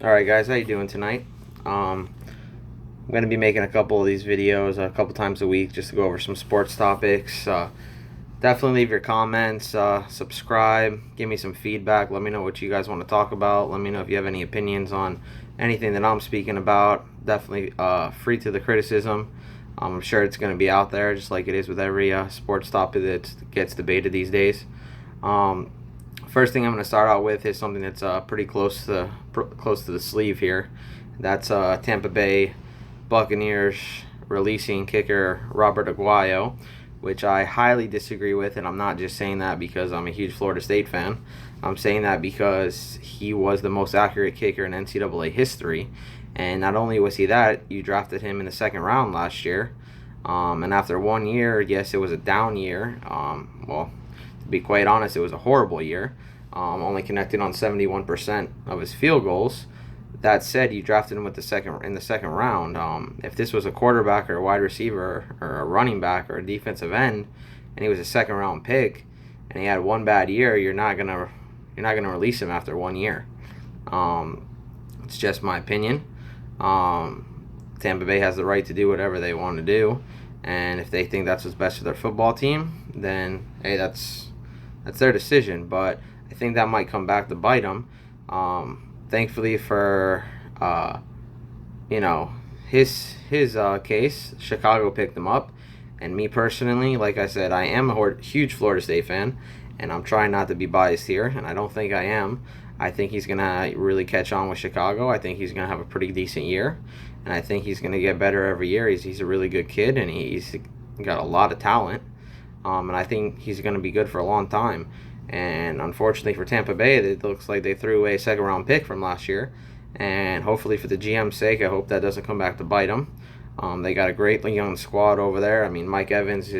Alright guys, how you doing tonight? I'm going to be making a couple of these videos a couple times a week just to go over some sports topics. Definitely leave your comments, subscribe, give me some feedback, let me know what you guys want to talk about, let me know if you have any opinions on anything that I'm speaking about. Definitely free to the criticism. I'm sure it's going to be out there just like it is with every sports topic that gets debated these days. Um, First thing I'm going to start out with is something that's pretty close to the sleeve here. That's Tampa Bay Buccaneers releasing kicker Robert Aguayo, which I highly disagree with, and I'm not just saying that because I'm a huge Florida State fan. I'm saying that because he was the most accurate kicker in NCAA history, and not only was he that, you drafted him in the second round last year. And after 1 year, yes, it was a down year. Well, to be quite honest, it was a horrible year. Only connected on 71% of his field goals. That said, you drafted him in the second round. If this was a quarterback or a wide receiver or a running back or a defensive end, and he was a second round pick, and he had one bad year, you're not gonna release him after 1 year. It's just my opinion. Tampa Bay has the right to do whatever they want to do, and if they think that's what's best for their football team, then hey, that's their decision. But I think that might come back to bite them. Thankfully for you know his case, Chicago picked him up, and me personally, like I said, I am a huge Florida State fan, and I'm trying not to be biased here, and I don't think I am. I think he's gonna really catch on with Chicago. I think he's gonna have a pretty decent year, and I think he's gonna get better every year. He's a really good kid, and he's got a lot of talent. And I think he's going to be good for a long time. And unfortunately for Tampa Bay, it looks like they threw away a second round pick from last year. And hopefully for the GM's sake, I hope that doesn't come back to bite them. They got a great young squad over there. I mean, Mike Evans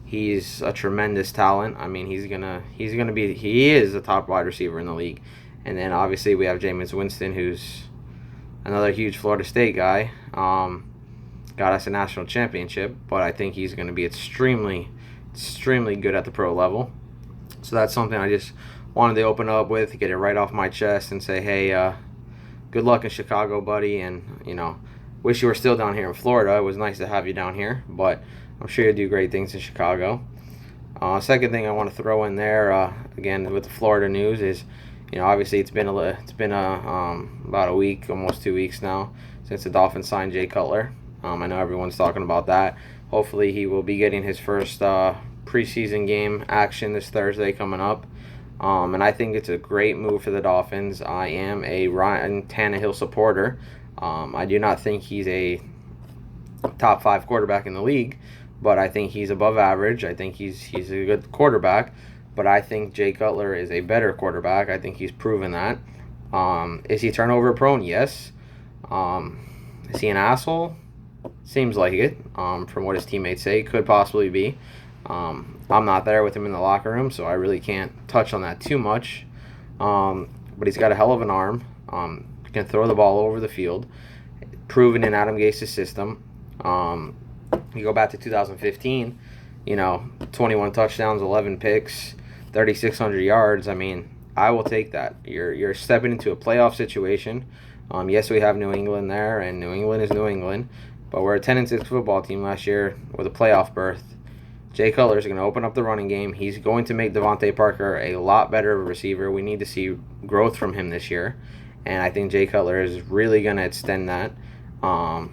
he's a tremendous talent. I mean, he is a top wide receiver in the league. And then obviously we have Jameis Winston, who's another huge Florida State guy. Got us a national championship, but I think he's going to be extremely good at the pro level. So that's something I just wanted to open up with, get it right off my chest, and say, hey, good luck in Chicago, buddy, and wish you were still down here in Florida. It was nice to have you down here, but I'm sure you'll do great things in Chicago. Second thing I want to throw in there, again with the Florida news, is obviously it's been about a week, almost 2 weeks now, since the Dolphins signed Jay Cutler. I know everyone's talking about that. Hopefully he will be getting his first preseason game action this Thursday coming up. And I think it's a great move for the Dolphins. I am a Ryan Tannehill supporter. I do not think he's a top 5 quarterback in the league, but I think he's above average. I think he's a good quarterback, but I think Jay Cutler is a better quarterback. I think he's proven that. Is he turnover prone? Yes. Is he an asshole? Seems like it, from what his teammates say. Could possibly be. I'm not there with him in the locker room, so I really can't touch on that too much. But he's got a hell of an arm. Can throw the ball over the field. Proven in Adam Gase's system. You go back to 2015, 21 touchdowns, 11 picks, 3,600 yards. I mean, I will take that. You're stepping into a playoff situation. Yes, we have New England there, and New England is New England. But we're a 10-6 football team last year with a playoff berth. Jay Cutler is going to open up the running game. He's going to make Devontae Parker a lot better of a receiver. We need to see growth from him this year. And I think Jay Cutler is really going to extend that.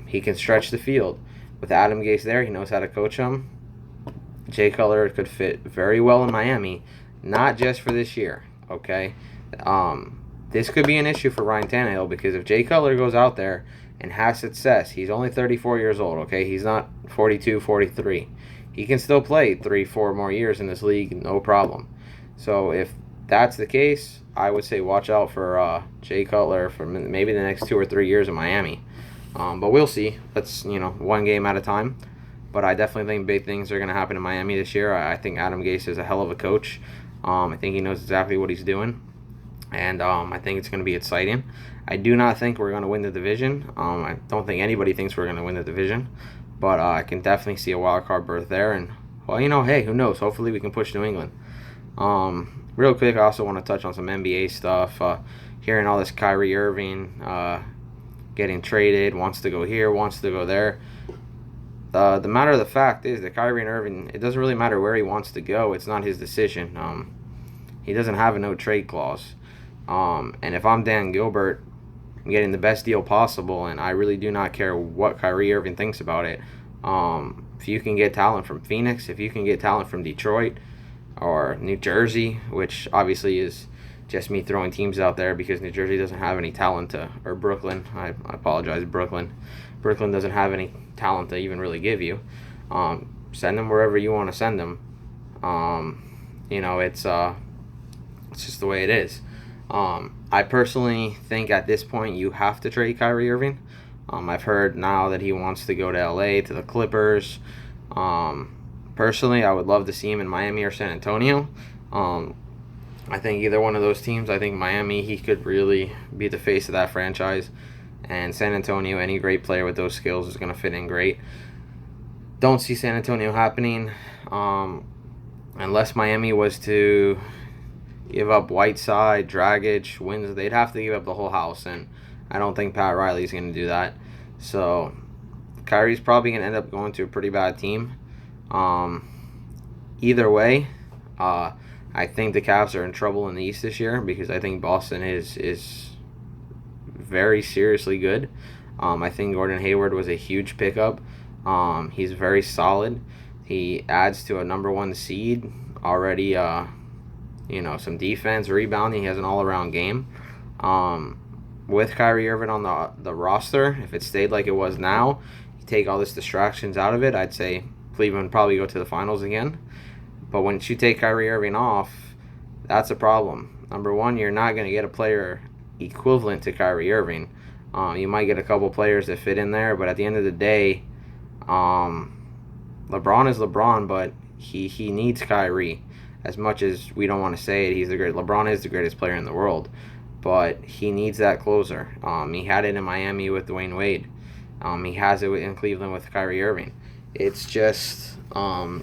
He can stretch the field. With Adam Gase there, he knows how to coach him. Jay Cutler could fit very well in Miami, not just for this year, okay? This could be an issue for Ryan Tannehill, because if Jay Cutler goes out there and has success, he's only 34 years old, okay? He's not 42, 43. He can still play 3-4 more years in this league, no problem. So if that's the case, I would say watch out for Jay Cutler for maybe the next 2 or 3 years in Miami. But we'll see. That's, one game at a time. But I definitely think big things are going to happen in Miami this year. I think Adam Gase is a hell of a coach. I think he knows exactly what he's doing. And I think it's going to be exciting. I do not think we're going to win the division. I don't think anybody thinks we're going to win the division. But I can definitely see a wild card berth there. And, well, hey, who knows? Hopefully we can push New England. real quick, I also want to touch on some NBA stuff. Hearing all this Kyrie Irving getting traded, wants to go here, wants to go there. The matter of the fact is that Kyrie Irving, it doesn't really matter where he wants to go. It's not his decision. He doesn't have a no trade clause. And if I'm Dan Gilbert, I'm getting the best deal possible, and I really do not care what Kyrie Irving thinks about it. If you can get talent from Phoenix, if you can get talent from Detroit or New Jersey, which obviously is just me throwing teams out there because New Jersey doesn't have any talent or Brooklyn. I apologize, Brooklyn. Brooklyn doesn't have any talent to even really give you. Send them wherever you want to send them. It's just the way it is. I personally think at this point you have to trade Kyrie Irving. I've heard now that he wants to go to LA, to the Clippers. Personally, I would love to see him in Miami or San Antonio. I think either one of those teams, I think Miami, he could really be the face of that franchise. And San Antonio, any great player with those skills is going to fit in great. Don't see San Antonio happening unless Miami was to give up Whiteside, Dragic, Wins. They'd have to give up the whole house, and I don't think Pat Riley's going to do that. So Kyrie's probably going to end up going to a pretty bad team. Either way, I think the Cavs are in trouble in the East this year because I think Boston is very seriously good. I think Gordon Hayward was a huge pickup. He's very solid. He adds to a number one seed already. Some defense, rebounding. He has an all-around game. With Kyrie Irving on the roster, if it stayed like it was now, you take all this distractions out of it, I'd say Cleveland would probably go to the finals again. But once you take Kyrie Irving off, that's a problem. Number one, you're not going to get a player equivalent to Kyrie Irving. You might get a couple players that fit in there, but at the end of the day, LeBron is LeBron, but he needs Kyrie. As much as we don't want to say it, LeBron is the greatest player in the world, but he needs that closer. He had it in Miami with Dwayne Wade. He has it in Cleveland with Kyrie Irving. It's just the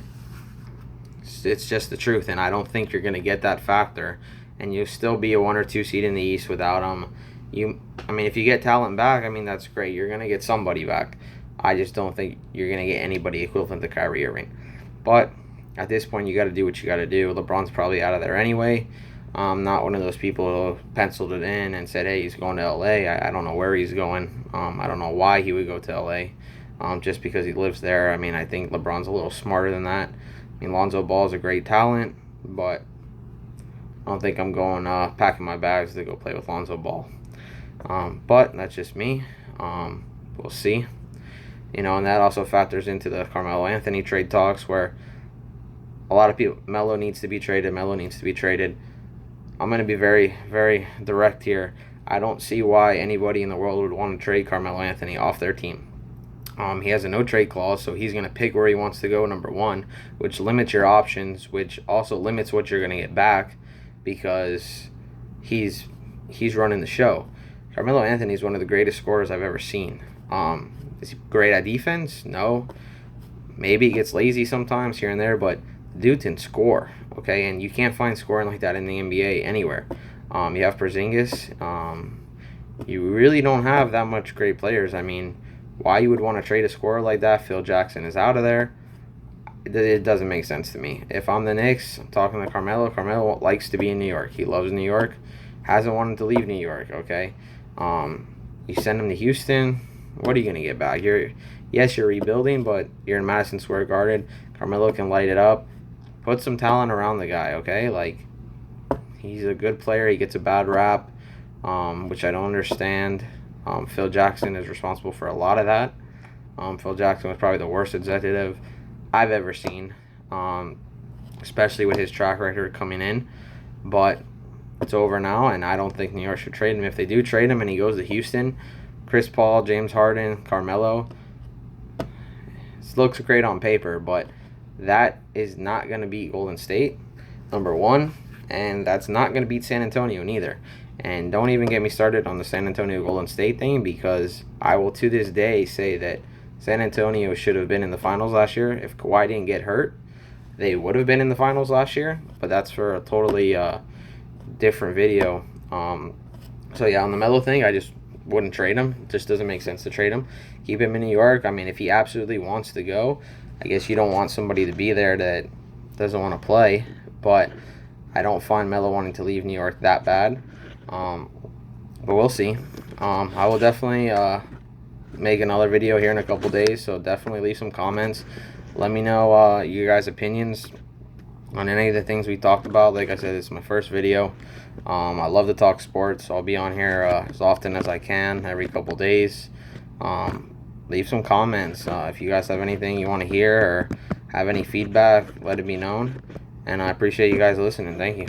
truth, and I don't think you're going to get that factor, and you'll still be a 1 or 2 seed in the East without him. If you get talent back, that's great. You're going to get somebody back. I just don't think you're going to get anybody equivalent to Kyrie Irving. But at this point, you got to do what you got to do. LeBron's probably out of there anyway. Not one of those people who penciled it in and said, hey, he's going to LA. I don't know where he's going. I don't know why he would go to LA just because he lives there. I think LeBron's a little smarter than that. Lonzo Ball is a great talent, but I don't think I'm going packing my bags to go play with Lonzo Ball. But that's just me. We'll see. And that also factors into the Carmelo Anthony trade talks where a lot of people, Melo needs to be traded. I'm going to be very, very direct here. I don't see why anybody in the world would want to trade Carmelo Anthony off their team. He has a no-trade clause, so he's going to pick where he wants to go, number one, which limits your options, which also limits what you're going to get back because he's running the show. Carmelo Anthony is one of the greatest scorers I've ever seen. Is he great at defense? No. Maybe he gets lazy sometimes here and there, but dude can score, okay? And you can't find scoring like that in the NBA anywhere. You have Porzingis. You really don't have that much great players. Why you would want to trade a scorer like that? Phil Jackson is out of there. It doesn't make sense to me. If I'm the Knicks, I'm talking to Carmelo. Carmelo likes to be in New York. He loves New York. Hasn't wanted to leave New York, okay? You send him to Houston, what are you going to get back? You're rebuilding, but you're in Madison Square Garden. Carmelo can light it up. Put some talent around the guy, okay? He's a good player. He gets a bad rap, which I don't understand. Phil Jackson is responsible for a lot of that. Phil Jackson was probably the worst executive I've ever seen, especially with his track record coming in. But it's over now, and I don't think New York should trade him. If they do trade him and he goes to Houston, Chris Paul, James Harden, Carmelo, this looks great on paper, but that is not going to beat Golden State, number one, and that's not going to beat San Antonio neither. And don't even get me started on the San Antonio Golden State thing because I will to this day say that San Antonio should have been in the finals last year. If Kawhi didn't get hurt, they would have been in the finals last year, but that's for a totally different video. So yeah, on the Melo thing, I just wouldn't trade him. It just doesn't make sense to trade him. Keep him in New York. I mean, if he absolutely wants to go, I guess you don't want somebody to be there that doesn't want to play. But I don't find Melo wanting to leave New York that bad. But we'll see. I will definitely make another video here in a couple days, so definitely leave some comments. Let me know your guys' opinions on any of the things we talked about. Like I said, it's my first video. I love to talk sports, so I'll be on here as often as I can, every couple days. Leave some comments. If you guys have anything you want to hear or have any feedback, let it be known. And I appreciate you guys listening. Thank you.